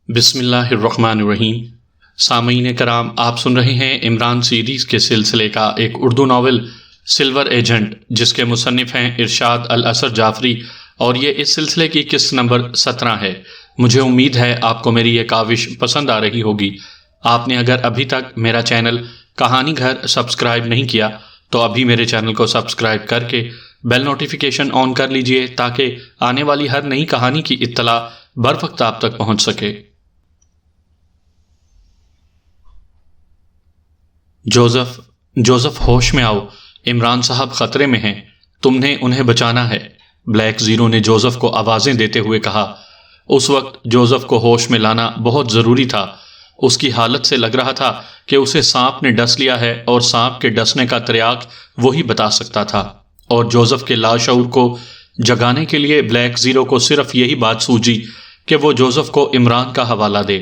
بسم اللہ الرحمن الرحیم۔ سامعین کرام، آپ سن رہے ہیں عمران سیریز کے سلسلے کا ایک اردو ناول سلور ایجنٹ، جس کے مصنف ہیں ارشاد الاثر جعفری، اور یہ اس سلسلے کی قسط نمبر 17 ہے۔ مجھے امید ہے آپ کو میری یہ کاوش پسند آ رہی ہوگی۔ آپ نے اگر ابھی تک میرا چینل کہانی گھر سبسکرائب نہیں کیا تو ابھی میرے چینل کو سبسکرائب کر کے بیل نوٹیفیکیشن آن کر لیجئے تاکہ آنے والی ہر نئی کہانی کی اطلاع بروقت آپ تک پہنچ سکے۔ جوزف ہوش میں آؤ، عمران صاحب خطرے میں ہیں، تم نے انہیں بچانا ہے، بلیک زیرو نے جوزف کو آوازیں دیتے ہوئے کہا۔ اس وقت جوزف کو ہوش میں لانا بہت ضروری تھا۔ اس کی حالت سے لگ رہا تھا کہ اسے سانپ نے ڈس لیا ہے، اور سانپ کے ڈسنے کا تریاق وہی بتا سکتا تھا، اور جوزف کے لاشعور کو جگانے کے لیے بلیک زیرو کو صرف یہی بات سوجی کہ وہ جوزف کو عمران کا حوالہ دے۔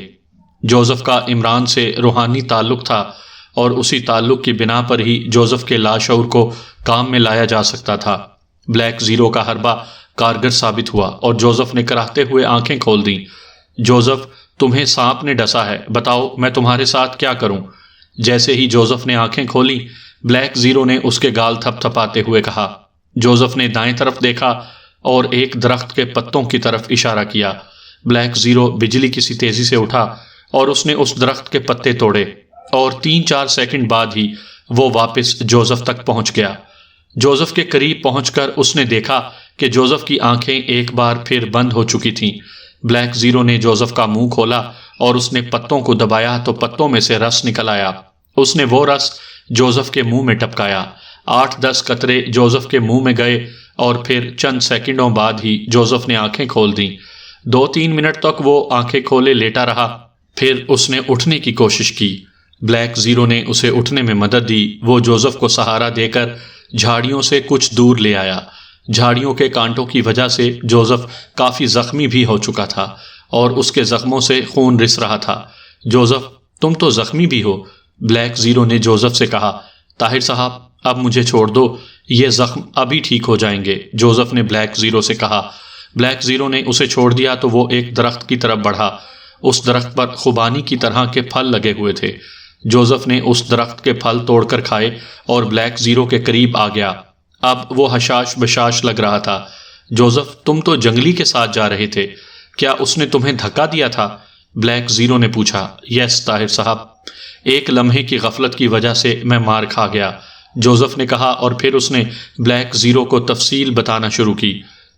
جوزف کا عمران سے روحانی تعلق تھا، اور اسی تعلق کی بنا پر ہی جوزف کے لاشعور کو کام میں لایا جا سکتا تھا۔ بلیک زیرو کا حربہ کارگر ثابت ہوا، اور جوزف نے کراہتے ہوئے آنکھیں کھول دیں۔ جوزف، تمہیں سانپ نے ڈسا ہے، بتاؤ میں تمہارے ساتھ کیا کروں؟ جیسے ہی جوزف نے آنکھیں کھولیں، بلیک زیرو نے اس کے گال تھپ تھپاتے ہوئے کہا۔ جوزف نے دائیں طرف دیکھا اور ایک درخت کے پتوں کی طرف اشارہ کیا۔ بلیک زیرو بجلی کی سی تیزی سے اٹھا اور اس نے اس درخت کے پتے توڑے، اور 3-4 سیکنڈ بعد ہی وہ واپس جوزف تک پہنچ گیا۔ جوزف کے قریب پہنچ کر اس نے دیکھا کہ جوزف کی آنکھیں ایک بار پھر بند ہو چکی تھیں۔ بلیک زیرو نے جوزف کا منہ کھولا اور اس نے پتوں کو دبایا تو پتوں میں سے رس نکل آیا۔ اس نے وہ رس جوزف کے منہ میں ٹپکایا۔ 8-10 قطرے جوزف کے منہ میں گئے، اور پھر چند سیکنڈوں بعد ہی جوزف نے آنکھیں کھول دیں۔ 2-3 منٹ تک وہ آنکھیں کھولے لیٹا رہا، پھر اس نے اٹھنے کی کوشش کی۔ بلیک زیرو نے اسے اٹھنے میں مدد دی۔ وہ جوزف کو سہارا دے کر جھاڑیوں سے کچھ دور لے آیا۔ جھاڑیوں کے کانٹوں کی وجہ سے جوزف کافی زخمی بھی ہو چکا تھا، اور اس کے زخموں سے خون رس رہا تھا۔ جوزف، تم تو زخمی بھی ہو، بلیک زیرو نے جوزف سے کہا۔ طاہر صاحب، اب مجھے چھوڑ دو، یہ زخم ابھی ٹھیک ہو جائیں گے، جوزف نے بلیک زیرو سے کہا۔ بلیک زیرو نے اسے چھوڑ دیا تو وہ ایک درخت کی طرف بڑھا۔ اس درخت پر خوبانی کی طرح کے پھل لگے ہوئے تھے۔ جوزف نے اس درخت کے پھل توڑ کر کھائے اور بلیک زیرو کے قریب آ گیا۔ اب وہ حشاش بشاش لگ رہا تھا۔ جوزف، تم تو جنگلی کے ساتھ جا رہے تھے، کیا اس نے تمہیں دھکا دیا تھا؟ بلیک زیرو نے پوچھا۔ یس طاہر صاحب، ایک لمحے کی غفلت کی وجہ سے میں مار کھا گیا، جوزف نے کہا، اور پھر اس نے بلیک زیرو کو تفصیل بتانا شروع کی۔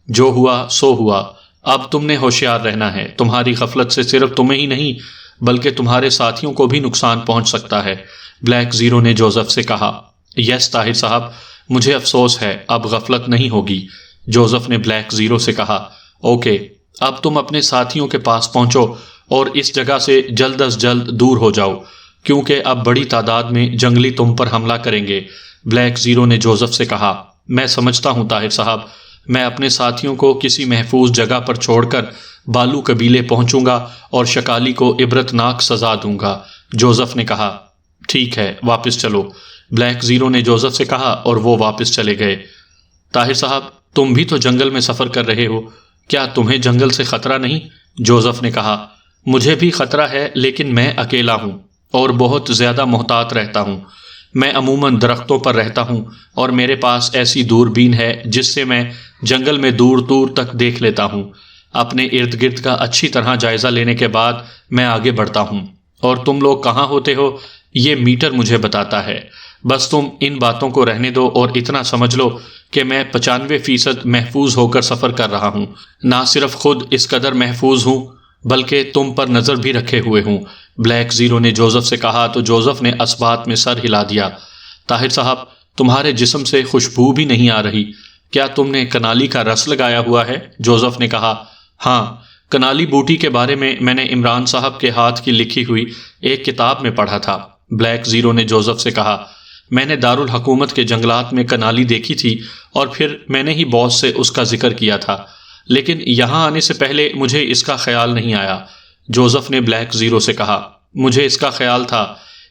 جو ہوا سو ہوا، اب تم نے ہوشیار رہنا ہے، تمہاری غفلت سے صرف تمہیں ہی نہیں بلکہ تمہارے ساتھیوں کو بھی نقصان پہنچ سکتا ہے، بلیک زیرو نے جوزف سے کہا۔ یس طاہر صاحب، مجھے افسوس ہے، اب غفلت نہیں ہوگی، جوزف نے بلیک زیرو سے کہا۔ اوکے، اب تم اپنے ساتھیوں کے پاس پہنچو اور اس جگہ سے جلد از جلد دور ہو جاؤ، کیونکہ اب بڑی تعداد میں جنگلی تم پر حملہ کریں گے، بلیک زیرو نے جوزف سے کہا۔ میں سمجھتا ہوں طاہر صاحب، میں اپنے ساتھیوں کو کسی محفوظ جگہ پر چھوڑ کر بالو قبیلے پہنچوں گا اور شکالی کو عبرتناک سزا دوں گا، جوزف نے کہا۔ ٹھیک ہے، واپس چلو، بلیک زیرو نے جوزف سے کہا، اور وہ واپس چلے گئے۔ طاہر صاحب، تم بھی تو جنگل میں سفر کر رہے ہو، کیا تمہیں جنگل سے خطرہ نہیں؟ جوزف نے کہا۔ مجھے بھی خطرہ ہے، لیکن میں اکیلا ہوں اور بہت زیادہ محتاط رہتا ہوں۔ میں عموماً درختوں پر رہتا ہوں، اور میرے پاس ایسی دوربین ہے جس سے میں جنگل میں دور دور تک دیکھ لیتا ہوں۔ اپنے ارد گرد کا اچھی طرح جائزہ لینے کے بعد میں آگے بڑھتا ہوں، اور تم لوگ کہاں ہوتے ہو یہ میٹر مجھے بتاتا ہے۔ بس تم ان باتوں کو رہنے دو اور اتنا سمجھ لو کہ میں 95% محفوظ ہو کر سفر کر رہا ہوں۔ نہ صرف خود اس قدر محفوظ ہوں بلکہ تم پر نظر بھی رکھے ہوئے ہوں، بلیک زیرو نے جوزف سے کہا تو جوزف نے اسبات میں سر ہلا دیا۔ طاہر صاحب، تمہارے جسم سے خوشبو بھی نہیں آ رہی، کیا تم نے کنالی کا رس لگایا ہوا ہے؟ جوزف نے کہا۔ ہاں، کنالی بوٹی کے بارے میں نے عمران صاحب کے ہاتھ کی لکھی ہوئی ایک کتاب میں پڑھا تھا، بلیک زیرو نے جوزف سے کہا۔ میں نے دارالحکومت کے جنگلات میں کنالی دیکھی تھی، اور پھر میں نے ہی باس سے اس کا ذکر کیا تھا، لیکن یہاں آنے سے پہلے مجھے اس کا خیال نہیں آیا، جوزف نے بلیک زیرو سے کہا۔ مجھے اس کا خیال تھا،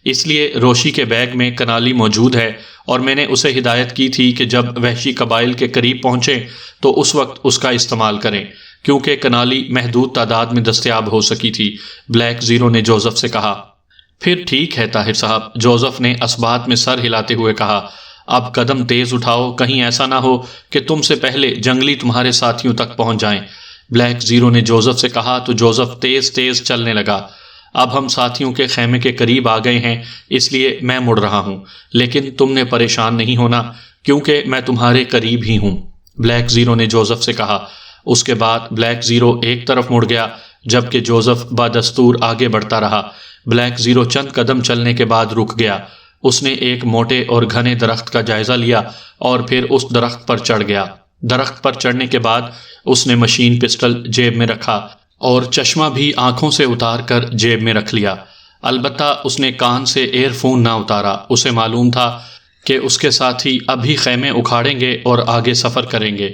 اس لیے روشی کے بیگ میں کنالی موجود ہے اور میں نے اسے ہدایت کی تھی کہ جب وحشی قبائل کے قریب پہنچیں تو اس وقت اس کا استعمال کریں، کیونکہ کنالی محدود تعداد میں دستیاب ہو سکی تھی۔ بلیک زیرو نے جوزف سے کہا۔ پھر ٹھیک ہے طاہر صاحب، جوزف نے اثبات میں سر ہلاتے ہوئے کہا۔ اب قدم تیز اٹھاؤ، کہیں ایسا نہ ہو کہ تم سے پہلے جنگلی تمہارے ساتھیوں تک پہنچ جائیں۔ بلیک زیرو نے جوزف سے کہا تو جوزف تیز تیز چلنے لگا۔ اب ہم ساتھیوں کے خیمے کے قریب آ گئے ہیں، اس لیے میں مڑ رہا ہوں، لیکن تم نے پریشان نہیں ہونا کیونکہ میں تمہارے قریب ہی ہوں، بلیک زیرو نے جوزف سے کہا۔ اس کے بعد بلیک زیرو ایک طرف مڑ گیا جبکہ جوزف بدستور آگے بڑھتا رہا۔ بلیک زیرو چند قدم چلنے کے بعد رک گیا۔ اس نے ایک موٹے اور گھنے درخت کا جائزہ لیا اور پھر اس درخت پر چڑھ گیا۔ درخت پر چڑھنے کے بعد اس نے مشین پسٹل جیب میں رکھا اور چشمہ بھی آنکھوں سے اتار کر جیب میں رکھ لیا۔ البتہ اس نے کان سے ایئر فون نہ اتارا، اسے معلوم تھا کہ اس کے ساتھی ابھی خیمے اکھاڑیں گے اور آگے سفر کریں گے۔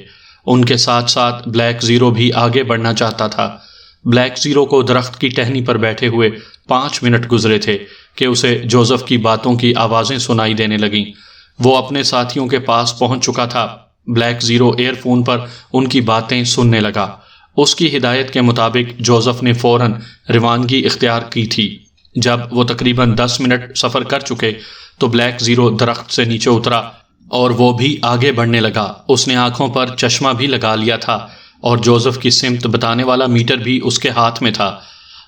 ان کے ساتھ ساتھ بلیک زیرو بھی آگے بڑھنا چاہتا تھا۔ بلیک زیرو کو درخت کی ٹہنی پر بیٹھے ہوئے 5 منٹ گزرے تھے کہ اسے جوزف کی باتوں کی آوازیں سنائی دینے لگیں۔ وہ اپنے ساتھیوں کے پاس پہنچ چکا تھا۔ بلیک زیرو ایئر فون پر ان کی باتیں سننے لگا۔ اس کی ہدایت کے مطابق جوزف نے فوراً روانگی اختیار کی تھی۔ جب وہ تقریباً 10 منٹ سفر کر چکے تو بلیک زیرو درخت سے نیچے اترا اور وہ بھی آگے بڑھنے لگا۔ اس نے آنکھوں پر چشمہ بھی لگا لیا تھا اور جوزف کی سمت بتانے والا میٹر بھی اس کے ہاتھ میں تھا۔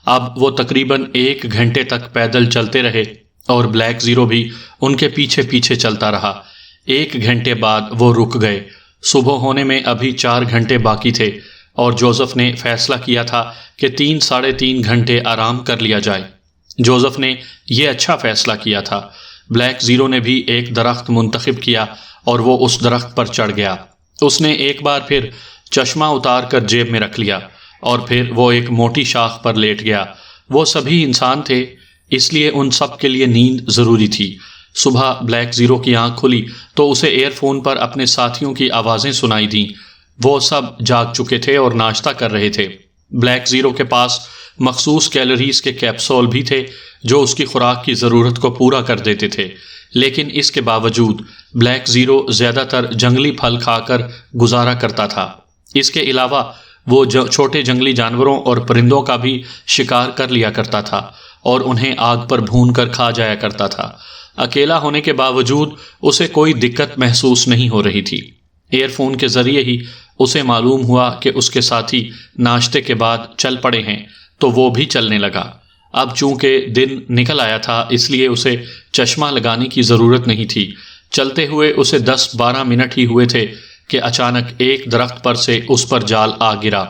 اب وہ تقریباً 1 گھنٹے تک پیدل چلتے رہے اور بلیک زیرو بھی ان کے پیچھے پیچھے چلتا رہا۔ 1 گھنٹے بعد وہ رک گئے۔ صبح ہونے میں ابھی 4 گھنٹے باقی تھے اور جوزف نے فیصلہ کیا تھا کہ 3-3.5 گھنٹے آرام کر لیا جائے۔ جوزف نے یہ اچھا فیصلہ کیا تھا۔ بلیک زیرو نے بھی ایک درخت منتخب کیا اور وہ اس درخت پر چڑھ گیا۔ اس نے ایک بار پھر چشمہ اتار کر جیب میں رکھ لیا اور پھر وہ ایک موٹی شاخ پر لیٹ گیا۔ وہ سبھی انسان تھے، اس لیے ان سب کے لیے نیند ضروری تھی۔ صبح بلیک زیرو کی آنکھ کھلی تو اسے ایئر فون پر اپنے ساتھیوں کی آوازیں سنائی دیں۔ وہ سب جاگ چکے تھے اور ناشتہ کر رہے تھے۔ بلیک زیرو کے پاس مخصوص کیلوریز کے کیپسول بھی تھے جو اس کی خوراک کی ضرورت کو پورا کر دیتے تھے، لیکن اس کے باوجود بلیک زیرو زیادہ تر جنگلی پھل کھا کر گزارا کرتا تھا۔ اس کے علاوہ وہ چھوٹے جنگلی جانوروں اور پرندوں کا بھی شکار کر لیا کرتا تھا اور انہیں آگ پر بھون کر کھا جایا کرتا تھا۔ اکیلا ہونے کے باوجود اسے کوئی دقت محسوس نہیں ہو رہی تھی۔ ایئر فون کے ذریعے ہی اسے معلوم ہوا کہ اس کے ساتھی ناشتے کے بعد چل پڑے ہیں، تو وہ بھی چلنے لگا۔ اب چونکہ دن نکل آیا تھا اس لیے اسے چشمہ لگانے کی ضرورت نہیں تھی۔ چلتے ہوئے اسے 10-12 منٹ ہی ہوئے تھے کہ اچانک ایک درخت پر سے اس پر جال آ گرا۔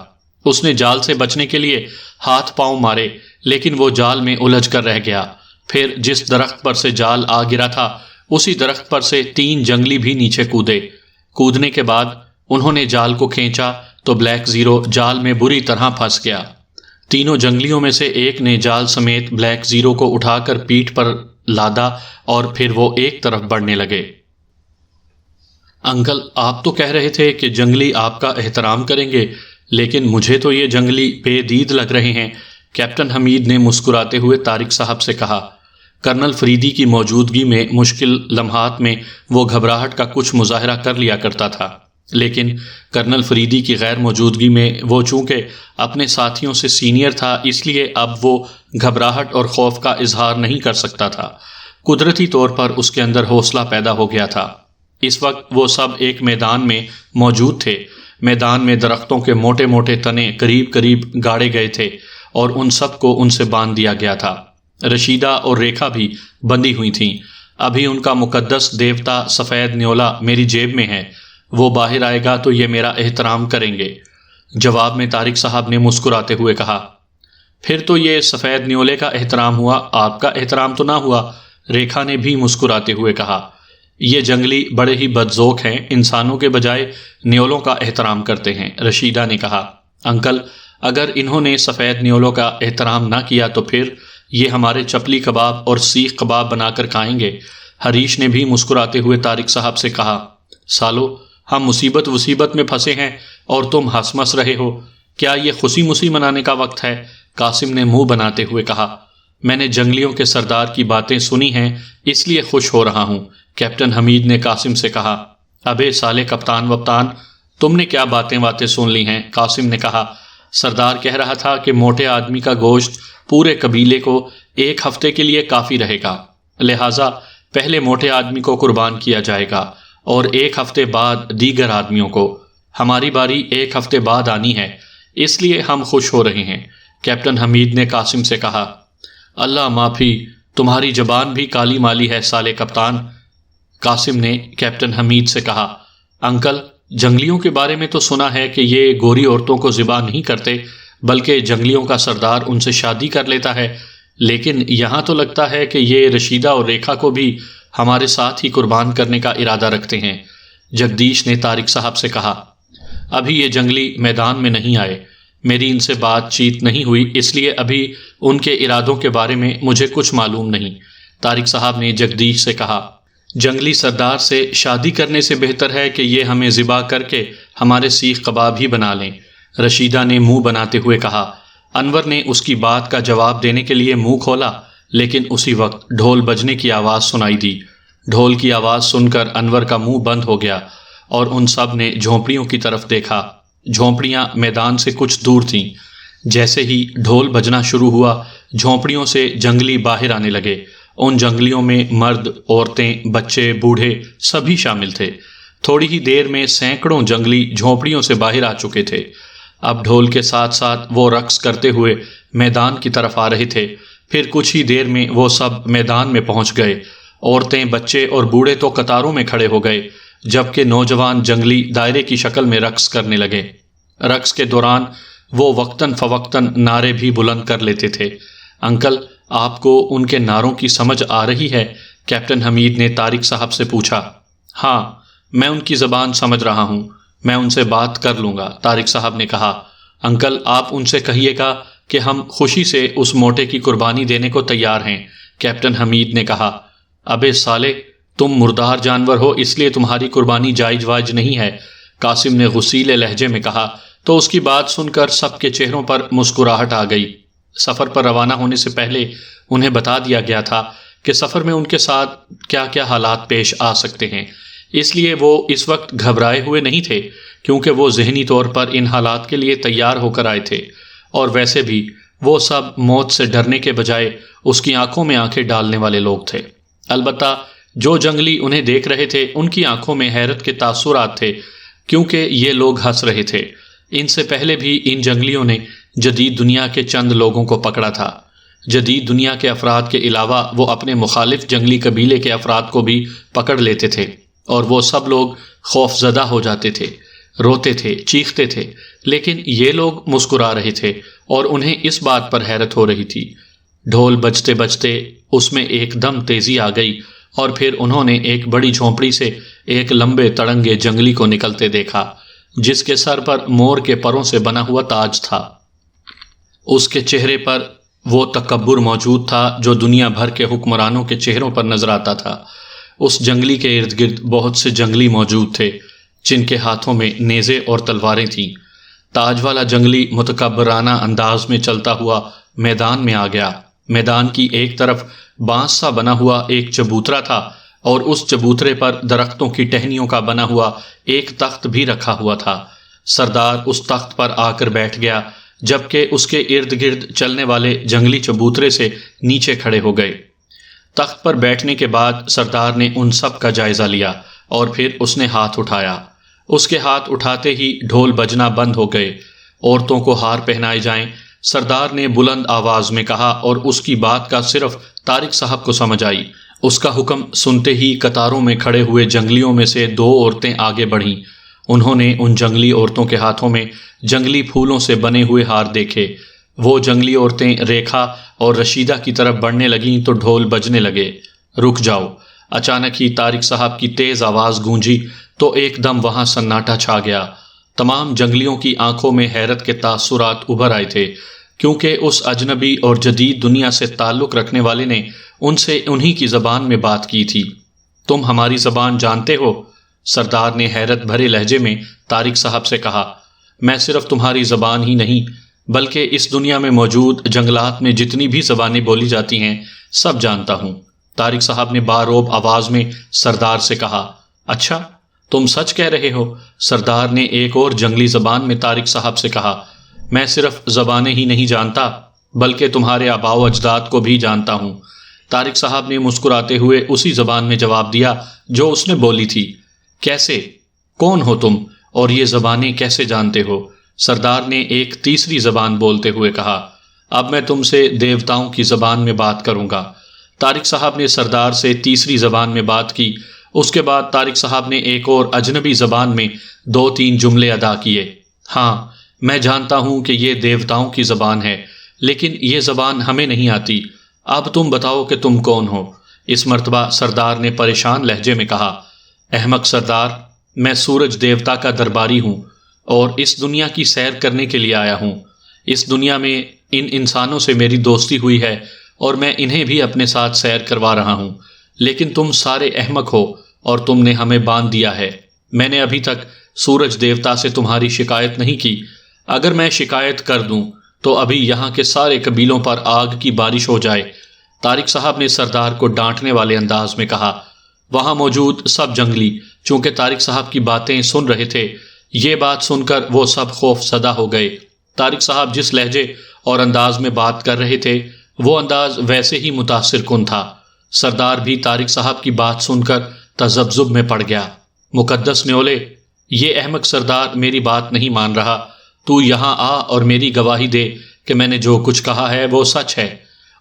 اس نے جال سے بچنے کے لیے ہاتھ پاؤں مارے لیکن وہ جال میں الجھ کر رہ گیا۔ پھر جس درخت پر سے جال آ گرا تھا اسی درخت پر سے 3 جنگلی بھی نیچے کودے۔ کودنے کے بعد انہوں نے جال کو کھینچا تو بلیک زیرو جال میں بری طرح پھنس گیا۔ تینوں جنگلیوں میں سے ایک نے جال سمیت بلیک زیرو کو اٹھا کر پیٹھ پر لادا اور پھر وہ ایک طرف بڑھنے لگے۔ انکل، آپ تو کہہ رہے تھے کہ جنگلی آپ کا احترام کریں گے، لیکن مجھے تو یہ جنگلی بے دید لگ رہے ہیں، کیپٹن حمید نے مسکراتے ہوئے طارق صاحب سے کہا۔ کرنل فریدی کی موجودگی میں مشکل لمحات میں وہ گھبراہٹ کا کچھ مظاہرہ کر لیا کرتا تھا، لیکن کرنل فریدی کی غیر موجودگی میں وہ چونکہ اپنے ساتھیوں سے سینئر تھا اس لیے اب وہ گھبراہٹ اور خوف کا اظہار نہیں کر سکتا تھا۔ قدرتی طور پر اس کے اندر حوصلہ پیدا ہو گیا تھا۔ اس وقت وہ سب ایک میدان میں موجود تھے۔ میدان میں درختوں کے موٹے موٹے تنے قریب قریب گاڑے گئے تھے اور ان سب کو ان سے باندھ دیا گیا تھا۔ رشیدہ اور ریکھا بھی بندھی ہوئی تھیں۔ ابھی ان کا مقدس دیوتا سفید نیولا میری جیب میں ہے، وہ باہر آئے گا تو یہ میرا احترام کریں گے۔ جواب میں طارق صاحب نے مسکراتے ہوئے کہا، پھر تو یہ سفید نیولے کا احترام ہوا، آپ کا احترام تو نہ ہوا۔ ریکھا نے بھی مسکراتے ہوئے کہا، یہ جنگلی بڑے ہی بدذوق ہیں، انسانوں کے بجائے نیولوں کا احترام کرتے ہیں۔ رشیدہ نے کہا، انکل، اگر انہوں نے سفید نیولوں کا احترام نہ کیا تو پھر یہ ہمارے چپلی کباب اور سیخ کباب بنا کر کھائیں گے۔ حریش نے بھی مسکراتے ہوئے طارق صاحب سے کہا، سالو، ہم مصیبت میں پھنسے ہیں اور تم ہنس مس رہے ہو، کیا یہ خوشی منانے کا وقت ہے؟ قاسم نے منہ بناتے ہوئے کہا، میں نے جنگلیوں کے سردار کی باتیں سنی ہیں، اس لیے خوش ہو رہا ہوں۔ کیپٹن حمید نے قاسم سے کہا۔ ابے سالے کپتان وپتان، تم نے کیا باتیں سن لی ہیں؟ قاسم نے کہا۔ سردار کہہ رہا تھا کہ موٹے آدمی کا گوشت پورے قبیلے کو 1 ہفتے کے لیے کافی رہے گا، لہٰذا پہلے موٹے آدمی کو قربان کیا جائے گا اور 1 ہفتے بعد دیگر آدمیوں کو۔ ہماری باری 1 ہفتے بعد آنی ہے، اس لیے ہم خوش ہو رہے ہیں۔ کیپٹن حمید نے قاسم سے کہا۔ اللہ معافی، تمہاری زبان بھی کالی مالی ہے سالے کپتان۔ قاسم نے کیپٹن حمید سے کہا۔ انکل، جنگلیوں کے بارے میں تو سنا ہے کہ یہ گوری عورتوں کو ذبح نہیں کرتے، بلکہ جنگلیوں کا سردار ان سے شادی کر لیتا ہے، لیکن یہاں تو لگتا ہے کہ یہ رشیدہ اور ریکھا کو بھی ہمارے ساتھ ہی قربان کرنے کا ارادہ رکھتے ہیں۔ جگدیش نے طارق صاحب سے کہا۔ ابھی یہ جنگلی میدان میں نہیں آئے، میری ان سے بات چیت نہیں ہوئی، اس لیے ابھی ان کے ارادوں کے بارے میں مجھے کچھ معلوم نہیں۔ طارق صاحب نے جگدیش سے کہا۔ جنگلی سردار سے شادی کرنے سے بہتر ہے کہ یہ ہمیں ذبح کر کے ہمارے سیخ کباب ہی بنا لیں، رشیدہ نے منہ بناتے ہوئے کہا۔ انور نے اس کی بات کا جواب دینے کے لیے منہ کھولا، لیکن اسی وقت ڈھول بجنے کی آواز سنائی دی۔ ڈھول کی آواز سن کر انور کا منہ بند ہو گیا اور ان سب نے جھونپڑیوں کی طرف دیکھا۔ جھونپڑیاں میدان سے کچھ دور تھیں۔ جیسے ہی ڈھول بجنا شروع ہوا، جھونپڑیوں سے جنگلی باہر آنے لگے۔ ان جنگلیوں میں مرد، عورتیں، بچے، بوڑھے سبھی شامل تھے۔ تھوڑی ہی دیر میں سینکڑوں جنگلی جھونپڑیوں سے باہر آ چکے تھے۔ اب ڈھول کے ساتھ ساتھ وہ رقص کرتے ہوئے میدان کی طرف آ رہے تھے۔ پھر کچھ ہی دیر میں وہ سب میدان میں پہنچ گئے۔ عورتیں، بچے اور بوڑھے تو قطاروں میں کھڑے ہو گئے، جبکہ نوجوان جنگلی دائرے کی شکل میں رقص کرنے لگے۔ رقص کے دوران وہ وقتاً فوقتاً نعرے بھی بلند کر لیتے تھے۔ انکل، آپ کو ان کے نعروں کی سمجھ آ رہی ہے؟ کیپٹن حمید نے طارق صاحب سے پوچھا۔ ہاں، میں ان کی زبان سمجھ رہا ہوں، میں ان سے بات کر لوں گا، طارق صاحب نے کہا۔ انکل، آپ ان سے کہیے گا کہ ہم خوشی سے اس موٹے کی قربانی دینے کو تیار ہیں، کیپٹن حمید نے کہا۔ ابے سالے، تم مردار جانور ہو، اس لیے تمہاری قربانی جائز واج نہیں ہے، قاسم نے غصیلے لہجے میں کہا۔ تو اس کی بات سن کر سب کے چہروں پر مسکراہٹ آ گئی۔ سفر پر روانہ ہونے سے پہلے انہیں بتا دیا گیا تھا کہ سفر میں ان کے ساتھ کیا کیا حالات پیش آ سکتے ہیں، اس لیے وہ اس وقت گھبرائے ہوئے نہیں تھے، کیونکہ وہ ذہنی طور پر ان حالات کے لیے تیار ہو کر آئے تھے، اور ویسے بھی وہ سب موت سے ڈرنے کے بجائے اس کی آنکھوں میں آنکھیں ڈالنے والے لوگ تھے۔ البتہ جو جنگلی انہیں دیکھ رہے تھے ان کی آنکھوں میں حیرت کے تاثرات تھے، کیونکہ یہ لوگ ہنس رہے تھے۔ ان سے پہلے بھی ان جنگلیوں نے جدید دنیا کے چند لوگوں کو پکڑا تھا۔ جدید دنیا کے افراد کے علاوہ وہ اپنے مخالف جنگلی قبیلے کے افراد کو بھی پکڑ لیتے تھے، اور وہ سب لوگ خوف زدہ ہو جاتے تھے، روتے تھے، چیختے تھے، لیکن یہ لوگ مسکرا رہے تھے اور انہیں اس بات پر حیرت ہو رہی تھی۔ ڈھول بجتے بجتے اس میں ایک دم تیزی آ گئی، اور پھر انہوں نے ایک بڑی جھونپڑی سے ایک لمبے تڑنگے جنگلی کو نکلتے دیکھا، جس کے سر پر مور کے پروں سے بنا ہوا تاج تھا۔ اس کے چہرے پر وہ تکبر موجود تھا جو دنیا بھر کے حکمرانوں کے چہروں پر نظر آتا تھا۔ اس جنگلی کے ارد گرد بہت سے جنگلی موجود تھے، جن کے ہاتھوں میں نیزے اور تلواریں تھیں۔ تاج والا جنگلی متکبرانہ انداز میں چلتا ہوا میدان میں آ گیا۔ میدان کی ایک طرف بانس سا بنا ہوا ایک چبوترا تھا، اور اس چبوترے پر درختوں کی ٹہنیوں کا بنا ہوا ایک تخت بھی رکھا ہوا تھا۔ سردار اس تخت پر آ کر بیٹھ گیا، جبکہ اس کے ارد گرد چلنے والے جنگلی چبوترے سے نیچے کھڑے ہو گئے۔ تخت پر بیٹھنے کے بعد سردار نے ان سب کا جائزہ لیا، اور پھر اس نے ہاتھ اٹھایا۔ اس کے ہاتھ اٹھاتے ہی ڈھول بجنا بند ہو گئے۔ عورتوں کو ہار پہنائے جائیں، سردار نے بلند آواز میں کہا، اور اس کی بات کا صرف طارق صاحب کو سمجھ آئی۔ اس کا حکم سنتے ہی قطاروں میں کھڑے ہوئے جنگلیوں میں سے 2 عورتیں آگے بڑھیں۔ انہوں نے ان جنگلی عورتوں کے ہاتھوں میں جنگلی پھولوں سے بنے ہوئے ہار دیکھے۔ وہ جنگلی عورتیں ریکھا اور رشیدہ کی طرف بڑھنے لگیں تو ڈھول بجنے لگے۔ رک جاؤ! اچانک ہی طارق صاحب کی تیز آواز گونجی تو ایک دم وہاں سناٹا چھا گیا۔ تمام جنگلیوں کی آنکھوں میں حیرت کے تاثرات ابھر آئے تھے، کیونکہ اس اجنبی اور جدید دنیا سے تعلق رکھنے والے نے ان سے انہی کی زبان میں بات کی تھی۔ تم ہماری زبان جانتے ہو؟ سردار نے حیرت بھرے لہجے میں طارق صاحب سے کہا۔ میں صرف تمہاری زبان ہی نہیں بلکہ اس دنیا میں موجود جنگلات میں جتنی بھی زبانیں بولی جاتی ہیں سب جانتا ہوں۔ طارق صاحب نے باروب آواز میں سردار سے کہا۔ اچھا، تم سچ کہہ رہے ہو؟ سردار نے ایک اور جنگلی زبان میں طارق صاحب سے کہا۔ میں صرف زبانیں ہی نہیں جانتا بلکہ تمہارے آباء و اجداد کو بھی جانتا ہوں۔ طارق صاحب نے مسکراتے ہوئے اسی زبان میں جواب دیا جو اس نے بولی تھی۔ کیسے؟ کون ہو تم اور یہ زبانیں کیسے جانتے ہو؟ سردار نے ایک تیسری زبان بولتے ہوئے کہا۔ اب میں تم سے دیوتاؤں کی زبان میں بات کروں گا۔ طارق صاحب نے سردار سے تیسری زبان میں بات کی۔ اس کے بعد طارق صاحب نے ایک اور اجنبی زبان میں 2-3 جملے ادا کیے۔ ہاں، میں جانتا ہوں کہ یہ دیوتاؤں کی زبان ہے، لیکن یہ زبان ہمیں نہیں آتی۔ اب تم بتاؤ کہ تم کون ہو؟ اس مرتبہ سردار نے پریشان لہجے میں کہا۔ احمق سردار، میں سورج دیوتا کا درباری ہوں اور اس دنیا کی سیر کرنے کے لیے آیا ہوں۔ اس دنیا میں ان انسانوں سے میری دوستی ہوئی ہے اور میں انہیں بھی اپنے ساتھ سیر کروا رہا ہوں، لیکن تم سارے احمق ہو اور تم نے ہمیں باندھ دیا ہے۔ میں نے ابھی تک سورج دیوتا سے تمہاری شکایت نہیں کی۔ اگر میں شکایت کر دوں تو ابھی یہاں کے سارے قبیلوں پر آگ کی بارش ہو جائے۔ طارق صاحب نے سردار کو ڈانٹنے والے انداز میں کہا۔ وہاں موجود سب جنگلی چونکہ طارق صاحب کی باتیں سن رہے تھے، یہ بات سن کر وہ سب خوف زدہ ہو گئے۔ طارق صاحب جس لہجے اور انداز میں بات کر رہے تھے وہ انداز ویسے ہی متاثر کن تھا۔ سردار بھی طارق صاحب کی بات سن کر تذبذب میں پڑ گیا۔ مقدس نیولے، یہ احمق سردار میری بات نہیں مان رہا۔ تو یہاں آ اور میری گواہی دے کہ میں نے جو کچھ کہا ہے وہ سچ ہے،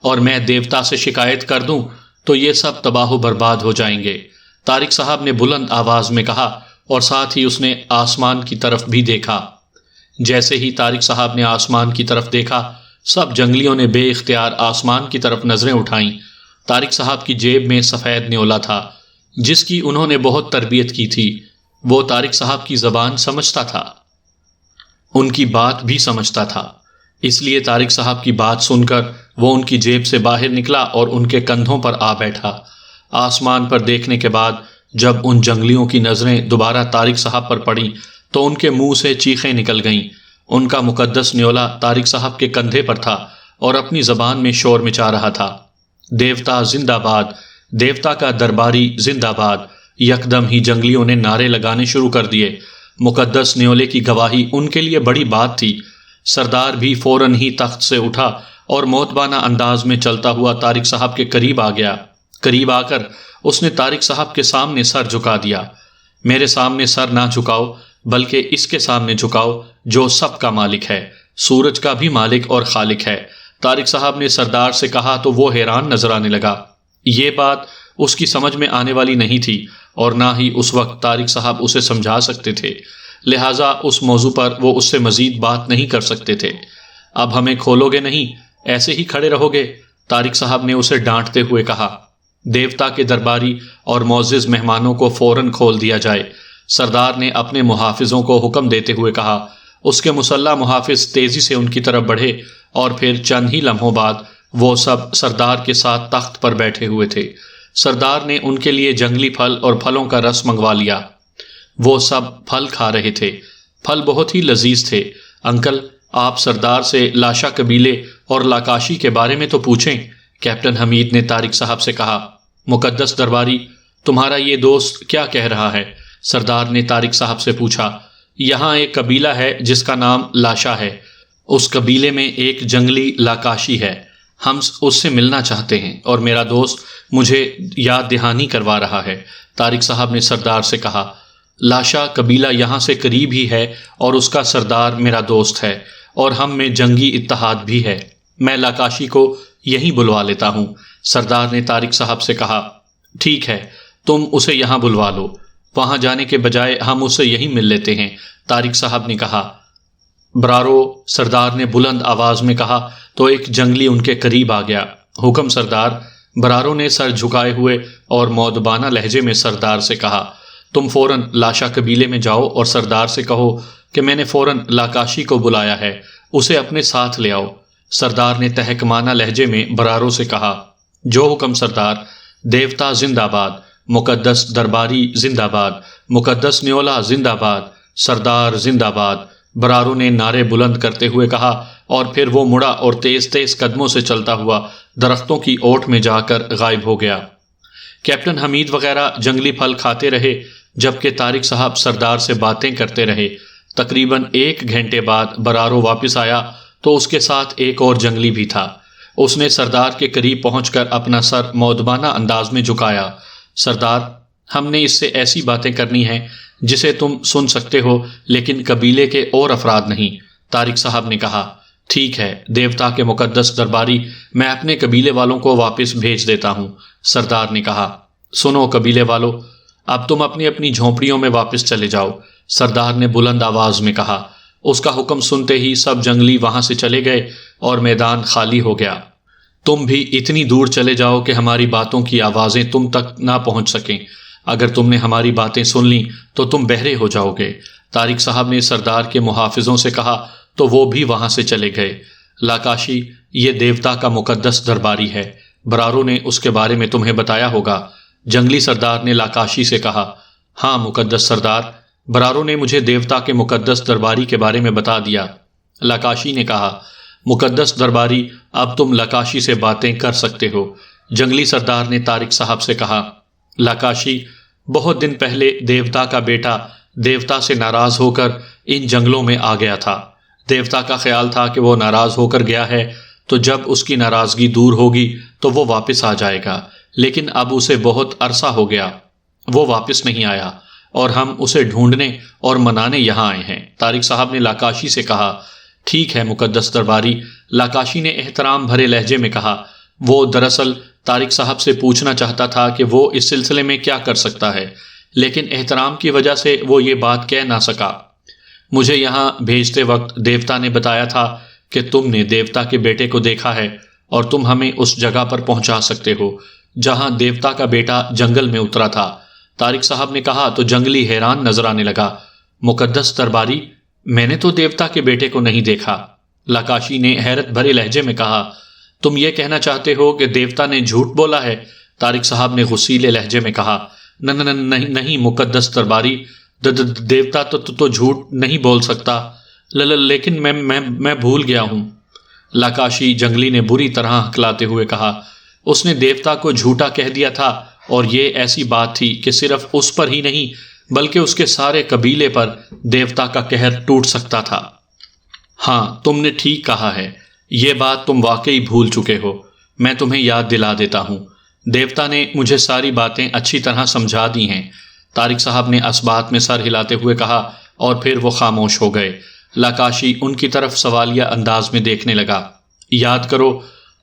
اور میں دیوتا سے شکایت کر دوں تو یہ سب تباہ و برباد ہو جائیں گے۔ طارق صاحب نے بلند آواز میں کہا اور ساتھ ہی اس نے آسمان کی طرف بھی دیکھا۔ جیسے ہی طارق صاحب نے آسمان کی طرف دیکھا، سب جنگلیوں نے بے اختیار آسمان کی طرف نظریں اٹھائیں۔ طارق صاحب کی جیب میں سفید نیولا تھا جس کی انہوں نے بہت تربیت کی تھی۔ وہ طارق صاحب کی زبان سمجھتا تھا، ان کی بات بھی سمجھتا تھا، اس لیے طارق صاحب کی بات سن کر وہ ان کی جیب سے باہر نکلا اور ان کے کندھوں پر آ بیٹھا۔ آسمان پر دیکھنے کے بعد جب ان جنگلیوں کی نظریں دوبارہ طارق صاحب پر پڑیں تو ان کے منہ سے چیخیں نکل گئیں۔ ان کا مقدس نیولا طارق صاحب کے کندھے پر تھا اور اپنی زبان میں شور مچا رہا تھا۔ دیوتا زندہ باد، دیوتا کا درباری زندہ باد۔ یکدم ہی جنگلیوں نے نعرے لگانے شروع کر دیے۔ مقدس نیولے کی گواہی ان کے لیے بڑی بات تھی۔ سردار بھی فوراً ہی تخت سے اٹھا اور موتبانہ انداز میں چلتا ہوا طارق صاحب کے قریب آ گیا۔ قریب آ کر اس نے طارق صاحب کے سامنے سر جھکا دیا۔ میرے سامنے سر نہ جھکاؤ بلکہ اس کے سامنے جھکاؤ جو سب کا مالک ہے، سورج کا بھی مالک اور خالق ہے۔ طارق صاحب نے سردار سے کہا تو وہ حیران نظر آنے لگا۔ یہ بات اس کی سمجھ میں آنے والی نہیں تھی اور نہ ہی اس وقت طارق صاحب اسے سمجھا سکتے تھے، لہٰذا اس موضوع پر وہ اس سے مزید بات نہیں کر سکتے تھے۔ اب ہمیں کھولو گے نہیں، ایسے ہی کھڑے رہو گے؟ طارق صاحب نے اسے ڈانٹتے ہوئے کہا۔ دیوتا کے درباری اور معزز مہمانوں کو فوراً کھول دیا جائے، سردار نے اپنے محافظوں کو حکم دیتے ہوئے کہا۔ اس کے مسلح محافظ تیزی سے ان کی طرف بڑھے اور پھر چند ہی لمحوں بعد وہ سب سردار کے ساتھ تخت پر بیٹھے ہوئے تھے۔ سردار نے ان کے لیے جنگلی پھل اور پھلوں کا رس منگوا لیا۔ وہ سب پھل کھا رہے تھے۔ پھل بہت ہی لذیذ تھے۔ انکل، آپ سردار سے لاشا قبیلے اور لاکاشی کے بارے میں تو پوچھیں، کیپٹن حمید نے طارق صاحب سے کہا۔ مقدس درباری، تمہارا یہ دوست کیا کہہ رہا ہے؟ سردار نے طارق صاحب سے پوچھا۔ یہاں ایک قبیلہ ہے جس کا نام لاشا ہے، اس قبیلے میں ایک جنگلی لاکاشی ہے، ہم اس سے ملنا چاہتے ہیں اور میرا دوست مجھے یاد دہانی کروا رہا ہے، طارق صاحب نے سردار سے کہا۔ لاشا قبیلہ یہاں سے قریب ہی ہے اور اس کا سردار میرا دوست ہے اور ہم میں جنگی اتحاد بھی ہے۔ میں لاکاشی کو یہیں بلوا لیتا ہوں، سردار نے طارق صاحب سے کہا۔ ٹھیک ہے، تم اسے یہاں بلوا لو، وہاں جانے کے بجائے ہم اسے یہیں مل لیتے ہیں، طارق صاحب نے کہا۔ برارو، سردار نے بلند آواز میں کہا تو ایک جنگلی ان کے قریب آ گیا۔ حکم سردار، برارو نے سر جھکائے ہوئے اور مودبانہ لہجے میں سردار سے کہا۔ تم فوراً لاشا قبیلے میں جاؤ اور سردار سے کہو کہ میں نے فوراً لاکاشی کو بلایا ہے، اسے اپنے ساتھ لے آؤ، سردار نے تحکمانہ لہجے میں برارو سے کہا۔ جو حکم سردار۔ دیوتا زندہ باد، مقدس درباری زندہ باد، مقدس نیولا زندہ باد، سردار زندہ باد، برارو نے نعرے بلند کرتے ہوئے کہا، اور پھر وہ مڑا اور تیز تیز قدموں سے چلتا ہوا درختوں کی اوٹ میں جا کر غائب ہو گیا۔ کیپٹن حمید وغیرہ جنگلی پھل کھاتے رہے، جبکہ طارق صاحب سردار سے باتیں کرتے رہے۔ تقریباً 1 گھنٹے بعد برارو واپس آیا تو اس کے ساتھ ایک اور جنگلی بھی تھا۔ اس نے سردار کے قریب پہنچ کر اپنا سر مؤدبانہ انداز میں جھکایا۔ سردار، ہم نے اس سے ایسی باتیں کرنی ہیں جسے تم سن سکتے ہو، لیکن قبیلے کے اور افراد نہیں۔ طارق صاحب نے کہا، ٹھیک ہے دیوتا کے مقدس درباری، میں اپنے قبیلے والوں کو واپس بھیج دیتا ہوں۔ سردار نے کہا، سنو قبیلے والو، اب تم اپنی اپنی جھونپڑیوں میں واپس چلے جاؤ۔ سردار نے بلند آواز میں کہا۔ اس کا حکم سنتے ہی سب جنگلی وہاں سے چلے گئے اور میدان خالی ہو گیا۔ تم بھی اتنی دور چلے جاؤ کہ ہماری باتوں کی آوازیں تم تک نہ پہنچ سکیں۔ اگر تم نے ہماری باتیں سن لیں تو تم بہرے ہو جاؤ گے۔ طارق صاحب نے سردار کے محافظوں سے کہا تو وہ بھی وہاں سے چلے گئے۔ لاکاشی، یہ دیوتا کا مقدس درباری ہے، برارو نے اس کے بارے میں تمہیں بتایا ہوگا۔ جنگلی سردار نے لاکاشی سے کہا، ہاں مقدس سردار، برارو نے مجھے دیوتا کے مقدس درباری کے بارے میں بتا دیا۔ لاکاشی نے کہا، مقدس درباری، اب تم لاکاشی سے باتیں کر سکتے ہو۔ جنگلی سردار نے طارق صاحب سے کہا، لاکاشی، بہت دن پہلے دیوتا کا بیٹا دیوتا سے ناراض ہو کر ان جنگلوں میں آ گیا تھا۔ دیوتا کا خیال تھا کہ وہ ناراض ہو کر گیا ہے تو جب اس کی ناراضگی دور ہوگی تو وہ واپس آ جائے گا، لیکن اب اسے بہت عرصہ ہو گیا، وہ واپس نہیں آیا اور ہم اسے ڈھونڈنے اور منانے یہاں آئے ہیں۔ طارق صاحب نے لاکاشی سے کہا، ٹھیک ہے مقدس درباری۔ لاکاشی نے احترام بھرے لہجے میں کہا۔ وہ دراصل طارق صاحب سے پوچھنا چاہتا تھا کہ وہ اس سلسلے میں کیا کر سکتا ہے، لیکن احترام کی وجہ سے وہ یہ بات کہہ نہ سکا۔ مجھے یہاں بھیجتے وقت دیوتا نے بتایا تھا کہ تم نے دیوتا کے بیٹے کو دیکھا ہے اور تم ہمیں اس جگہ پر پہنچا سکتے ہو جہاں دیوتا کا بیٹا جنگل میں اترا تھا۔ طارق صاحب نے کہا تو جنگلی حیران نظر آنے لگا۔ مقدس درباری، میں نے تو دیوتا کے بیٹے کو نہیں دیکھا۔ لاکاشی نے حیرت بھرے لہجے میں کہا، تم یہ کہنا چاہتے ہو کہ دیوتا نے جھوٹ بولا ہے؟ طارق صاحب نے غصیلے لہجے میں کہا، نہیں مقدس درباری، دیوتا تو جھوٹ نہیں بول سکتا، لیکن میں بھول گیا ہوں۔ لاکاشی جنگلی نے بری طرح ہکلاتے ہوئے کہا، اس نے دیوتا کو جھوٹا کہہ دیا تھا، اور یہ ایسی بات تھی کہ صرف اس پر ہی نہیں بلکہ اس کے سارے قبیلے پر دیوتا کا قہر ٹوٹ سکتا تھا۔ ہاں تم نے ٹھیک کہا ہے، یہ بات تم واقعی بھول چکے ہو۔ میں تمہیں یاد دلا دیتا ہوں، دیوتا نے مجھے ساری باتیں اچھی طرح سمجھا دی ہیں۔ طارق صاحب نے اس بات میں سر ہلاتے ہوئے کہا، اور پھر وہ خاموش ہو گئے۔ لاکاشی ان کی طرف سوالیہ انداز میں دیکھنے لگا۔ یاد کرو،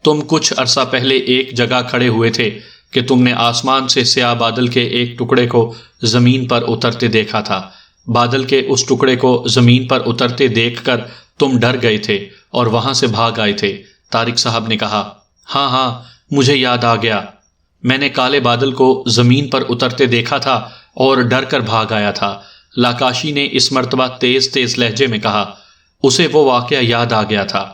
تم کچھ عرصہ پہلے ایک جگہ کھڑے ہوئے تھے کہ تم نے آسمان سے سیاہ بادل کے ایک ٹکڑے کو زمین پر اترتے دیکھا تھا۔ بادل کے اس ٹکڑے کو زمین پر اترتے دیکھ کر تم ڈر گئے تھے اور وہاں سے بھاگ آئے تھے۔ طارق صاحب نے کہا، ہاں مجھے یاد آ گیا، میں نے کالے بادل کو زمین پر اترتے دیکھا تھا اور ڈر کر بھاگ آیا تھا۔ لاکاشی نے اس مرتبہ تیز تیز لہجے میں کہا۔ اسے وہ واقعہ یاد آ گیا تھا۔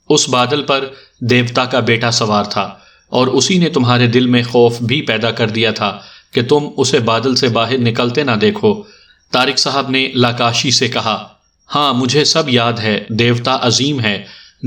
اس بادل پر دیوتا کا بیٹا سوار تھا اور اسی نے تمہارے دل میں خوف بھی پیدا کر دیا تھا کہ تم اسے بادل سے باہر نکلتے نہ دیکھو۔ طارق صاحب نے لاکاشی سے کہا، ہاں مجھے سب یاد ہے، دیوتا عظیم ہے،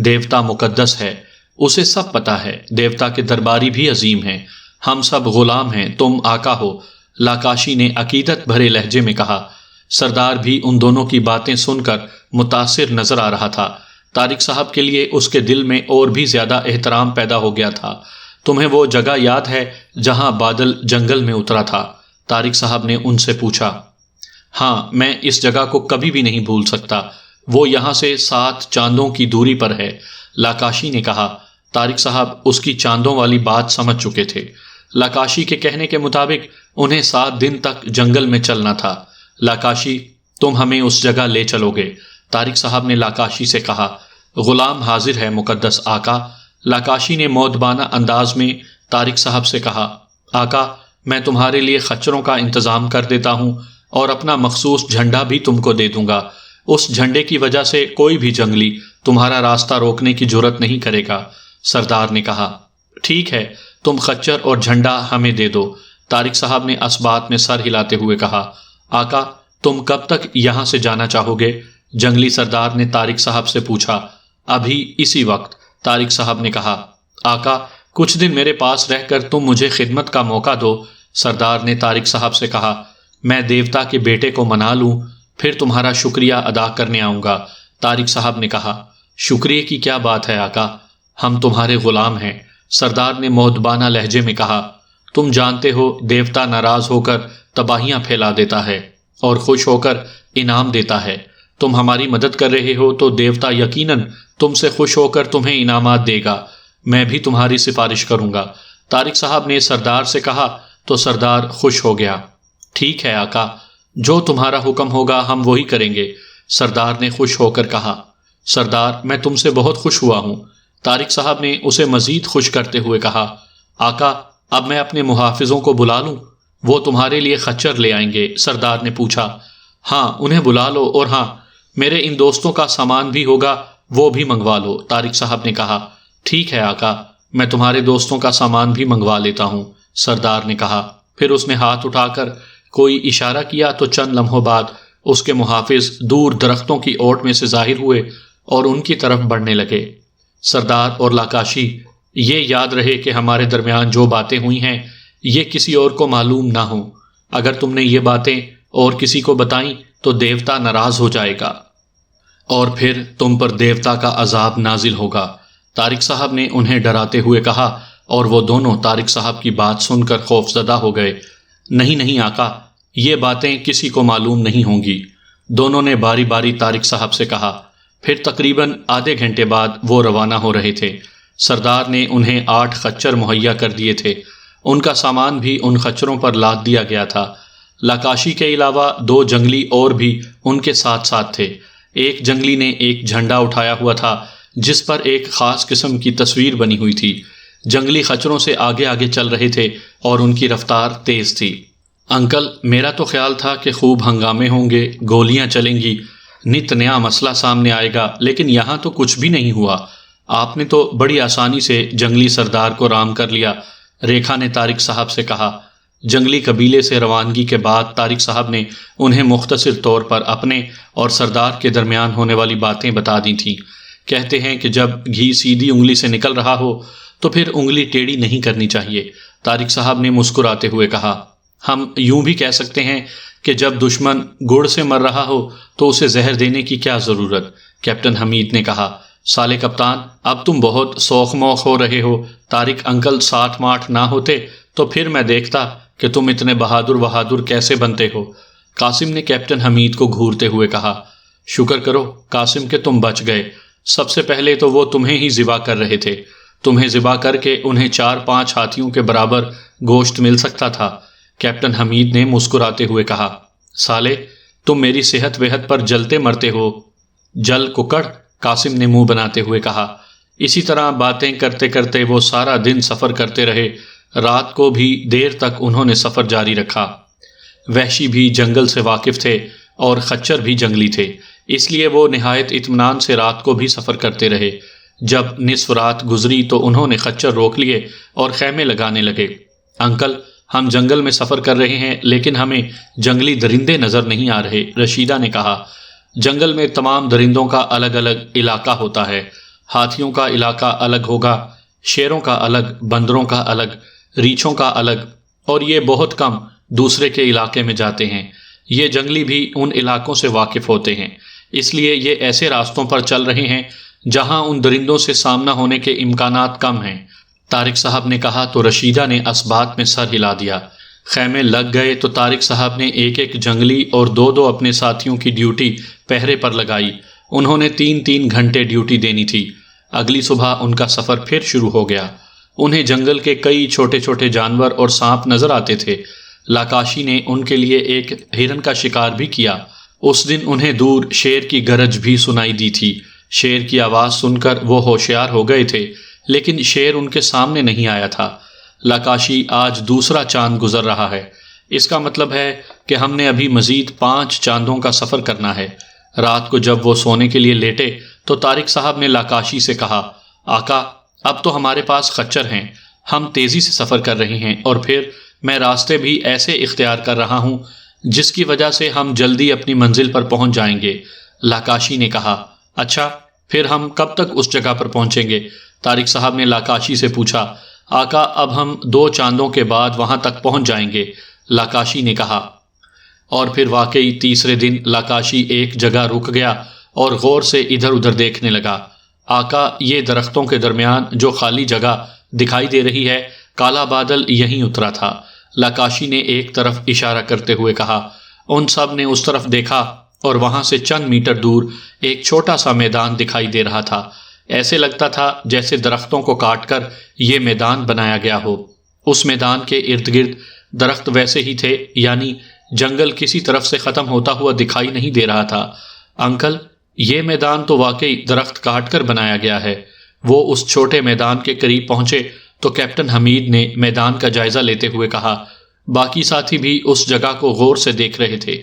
دیوتا مقدس ہے، اسے سب پتا ہے، دیوتا کے درباری بھی عظیم ہیں، ہم سب غلام ہیں، تم آقا ہو۔ لاکاشی نے عقیدت بھرے لہجے میں کہا۔ سردار بھی ان دونوں کی باتیں سن کر متاثر نظر آ رہا تھا۔ طارق صاحب کے لیے اس کے دل میں اور بھی زیادہ احترام پیدا ہو گیا تھا۔ تمہیں وہ جگہ یاد ہے جہاں بادل جنگل میں اترا تھا؟ طارق صاحب نے ان سے پوچھا۔ ہاں، میں اس جگہ کو کبھی بھی نہیں بھول سکتا، وہ یہاں سے 7 چاندوں کی دوری پر ہے، لاکاشی نے کہا۔ طارق صاحب اس کی چاندوں والی بات سمجھ چکے تھے۔ لاکاشی کے کہنے کے مطابق انہیں 7 دن تک جنگل میں چلنا تھا۔ لاکاشی، تم ہمیں اس جگہ لے چلو گے؟ طارق صاحب نے لاکاشی سے کہا۔ غلام حاضر ہے مقدس آقا۔ لاکاشی نے مؤدبانہ انداز میں طارق صاحب سے کہا، آقا، میں تمہارے لیے خچروں کا انتظام کر دیتا ہوں اور اپنا مخصوص جھنڈا بھی تم کو دے دوں گا۔ اس جھنڈے کی وجہ سے کوئی بھی جنگلی تمہارا راستہ روکنے کی جرت نہیں کرے گا۔ سردار نے کہا، ٹھیک ہے، تم خچر اور جھنڈا ہمیں دے دو۔ طارق صاحب نے اس بات میں سر ہلاتے ہوئے کہا، آقا، تم کب تک یہاں سے جانا چاہو گے؟ جنگلی سردار نے طارق صاحب سے پوچھا۔ ابھی اسی وقت، طارق صاحب نے کہا۔ آقا، کچھ دن میرے پاس رہ کر تم مجھے خدمت کا موقع دو، سردار نے طارق صاحب سے کہا۔ میں دیوتا کے بیٹے کو منا لوں، پھر تمہارا شکریہ ادا کرنے آؤں گا، طارق صاحب نے کہا۔ شکریہ کی کیا بات ہے آقا، ہم تمہارے غلام ہیں، سردار نے مؤدبانہ لہجے میں کہا۔ تم جانتے ہو دیوتا ناراض ہو کر تباہیاں پھیلا دیتا ہے اور خوش ہو کر انعام دیتا ہے۔ تم ہماری مدد کر رہے ہو تو دیوتا یقیناً تم سے خوش ہو کر تمہیں انعامات دے گا۔ میں بھی تمہاری سفارش کروں گا، طارق صاحب نے سردار سے کہا تو سردار خوش ہو گیا۔ ٹھیک ہے آقا، جو تمہارا حکم ہوگا ہم وہی کریں گے، سردار نے خوش ہو کر کہا۔ سردار، میں تم سے بہت خوش ہوا ہوں، طارق صاحب نے اسے مزید خوش کرتے ہوئے کہا۔ آقا، اب میں اپنے محافظوں کو بلا لوں؟ وہ تمہارے لیے خچر لے آئیں گے، سردار نے پوچھا۔ ہاں، انہیں بلا لو، اور ہاں، میرے ان دوستوں کا سامان بھی ہوگا، وہ بھی منگوا لو، طارق صاحب نے کہا۔ ٹھیک ہے آقا، میں تمہارے دوستوں کا سامان بھی منگوا لیتا ہوں، سردار نے کہا۔ پھر اس نے ہاتھ اٹھا کر کوئی اشارہ کیا تو چند لمحوں بعد اس کے محافظ دور درختوں کی اوٹ میں سے ظاہر ہوئے اور ان کی طرف بڑھنے لگے۔ سردار اور لاکاشی، یہ یاد رہے کہ ہمارے درمیان جو باتیں ہوئی ہیں یہ کسی اور کو معلوم نہ ہوں۔ اگر تم نے یہ باتیں اور کسی کو بتائیں تو دیوتا ناراض ہو جائے گا اور پھر تم پر دیوتا کا عذاب نازل ہوگا، طارق صاحب نے انہیں ڈراتے ہوئے کہا، اور وہ دونوں طارق صاحب کی بات سن کر خوفزدہ ہو گئے۔ نہیں نہیں آقا، یہ باتیں کسی کو معلوم نہیں ہوں گی، دونوں نے باری باری طارق صاحب سے کہا۔ پھر تقریباً آدھے گھنٹے بعد وہ روانہ ہو رہے تھے۔ سردار نے انہیں 8 خچر مہیا کر دیے تھے، ان کا سامان بھی ان خچروں پر لاد دیا گیا تھا۔ لاکاشی کے علاوہ 2 جنگلی اور بھی ان کے ساتھ ساتھ تھے۔ ایک جنگلی نے ایک جھنڈا اٹھایا ہوا تھا جس پر ایک خاص قسم کی تصویر بنی ہوئی تھی۔ جنگلی خچروں سے آگے آگے چل رہے تھے اور ان کی رفتار تیز تھی۔ انکل، میرا تو خیال تھا کہ خوب ہنگامے ہوں گے، گولیاں چلیں گی، نت نیا مسئلہ سامنے آئے گا، لیکن یہاں تو کچھ بھی نہیں ہوا۔ آپ نے تو بڑی آسانی سے جنگلی سردار کو رام کر لیا، ریکھا نے طارق صاحب سے کہا۔ جنگلی قبیلے سے روانگی کے بعد طارق صاحب نے انہیں مختصر طور پر اپنے اور سردار کے درمیان ہونے والی باتیں بتا دی تھیں۔ کہتے ہیں کہ جب گھی سیدھی انگلی سے نکل رہا ہو تو پھر انگلی ٹیڑھی نہیں کرنی چاہیے، طارق صاحب نے مسکراتے ہوئے کہا۔ ہم یوں بھی کہہ سکتے ہیں کہ جب دشمن گڑ سے مر رہا ہو تو اسے زہر دینے کی کیا ضرورت، کیپٹن حمید نے کہا۔ سالے کپتان، اب تم بہت سوخ موخ ہو رہے ہو، طارق انکل 60 ماٹھ نہ ہوتے تو پھر میں دیکھتا کہ تم اتنے بہادر کیسے بنتے ہو، قاسم نے کیپٹن حمید کو گھورتے ہوئے کہا۔ شکر کرو قاسم کہ تم بچ گئے، سب سے پہلے تو وہ تمہیں ہی ذبح کر رہے تھے، تمہیں ذبح کر کے انہیں 4-5 ہاتھیوں کے برابر گوشت مل سکتا تھا، کیپٹن حمید نے مسکراتے ہوئے کہا۔ سالے، تم میری صحت وحت پر جلتے مرتے ہو، جل ککڑ، قاسم نے منہ بناتے ہوئے کہا۔ اسی طرح باتیں کرتے کرتے وہ سارا دن سفر کرتے رہے، رات کو بھی دیر تک انہوں نے سفر جاری رکھا۔ وحشی بھی جنگل سے واقف تھے اور خچر بھی جنگلی تھے، اس لیے وہ نہایت اطمینان سے رات کو بھی سفر کرتے رہے۔ جب نصف رات گزری تو انہوں نے خچر روک لیے اور خیمے لگانے لگے۔ انکل، ہم جنگل میں سفر کر رہے ہیں لیکن ہمیں جنگلی درندے نظر نہیں آ رہے، رشیدہ نے کہا۔ جنگل میں تمام درندوں کا الگ الگ علاقہ ہوتا ہے، ہاتھیوں کا علاقہ الگ ہوگا، شیروں کا الگ، بندروں کا الگ، ریچھوں کا الگ، اور یہ بہت کم دوسرے کے علاقے میں جاتے ہیں۔ یہ جنگلی بھی ان علاقوں سے واقف ہوتے ہیں، اس لیے یہ ایسے راستوں پر چل رہے ہیں جہاں ان درندوں سے سامنا ہونے کے امکانات کم ہیں، طارق صاحب نے کہا تو رشیدہ نے اسبات میں سر ہلا دیا۔ خیمے لگ گئے تو طارق صاحب نے ایک ایک جنگلی اور 2 اپنے ساتھیوں کی ڈیوٹی پہرے پر لگائی۔ انہوں نے 3 گھنٹے ڈیوٹی دینی تھی۔ اگلی صبح ان کا سفر پھر شروع ہو گیا۔ انہیں جنگل کے کئی چھوٹے چھوٹے جانور اور سانپ نظر آتے تھے۔ لاکاشی نے ان کے لیے ایک ہرن کا شکار بھی کیا۔ اس دن انہیں دور شیر کی گرج بھی سنائی دی تھی۔ شیر کی آواز سن کر وہ ہوشیار ہو گئے تھے، لیکن شیر ان کے سامنے نہیں آیا تھا۔ لاکاشی، آج دوسرا چاند گزر رہا ہے، اس کا مطلب ہے کہ ہم نے ابھی مزید 5 چاندوں کا سفر کرنا ہے۔ رات کو جب وہ سونے کے لیے لیٹے تو طارق صاحب نے لاکاشی سے کہا، آقا، اب تو ہمارے پاس خچر ہیں، ہم تیزی سے سفر کر رہے ہیں، اور پھر میں راستے بھی ایسے اختیار کر رہا ہوں جس کی وجہ سے ہم جلدی اپنی منزل پر پہنچ جائیں گے۔ لاکاشی نے کہا۔ اچھا، پھر ہم کب تک اس جگہ پر پہنچیں گے؟ طارق صاحب نے لاکاشی سے پوچھا۔ آقا، اب ہم 2 چاندوں کے بعد وہاں تک پہنچ جائیں گے، لاکاشی نے کہا۔ اور پھر واقعی تیسرے دن لاکاشی ایک جگہ رک گیا اور غور سے ادھر ادھر دیکھنے لگا۔ آقا، یہ درختوں کے درمیان جو خالی جگہ دکھائی دے رہی ہے، کالا بادل یہیں اترا تھا، لاکاشی نے ایک طرف اشارہ کرتے ہوئے کہا۔ ان سب نے اس طرف دیکھا اور وہاں سے چند میٹر دور ایک چھوٹا سا میدان دکھائی دے رہا تھا۔ ایسے لگتا تھا جیسے درختوں کو کاٹ کر یہ میدان بنایا گیا ہو۔ اس میدان کے ارد گرد درخت ویسے ہی تھے، یعنی جنگل کسی طرف سے ختم ہوتا ہوا دکھائی نہیں دے رہا تھا۔ انکل، یہ میدان تو واقعی درخت کاٹ کر بنایا گیا ہے۔ وہ اس چھوٹے میدان کے قریب پہنچے تو کیپٹن حمید نے میدان کا جائزہ لیتے ہوئے کہا۔ باقی ساتھی بھی اس جگہ کو غور سے دیکھ رہے تھے۔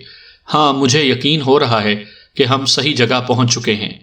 ہاں، مجھے یقین ہو رہا ہے کہ ہم صحیح جگہ پہنچ چکے ہیں۔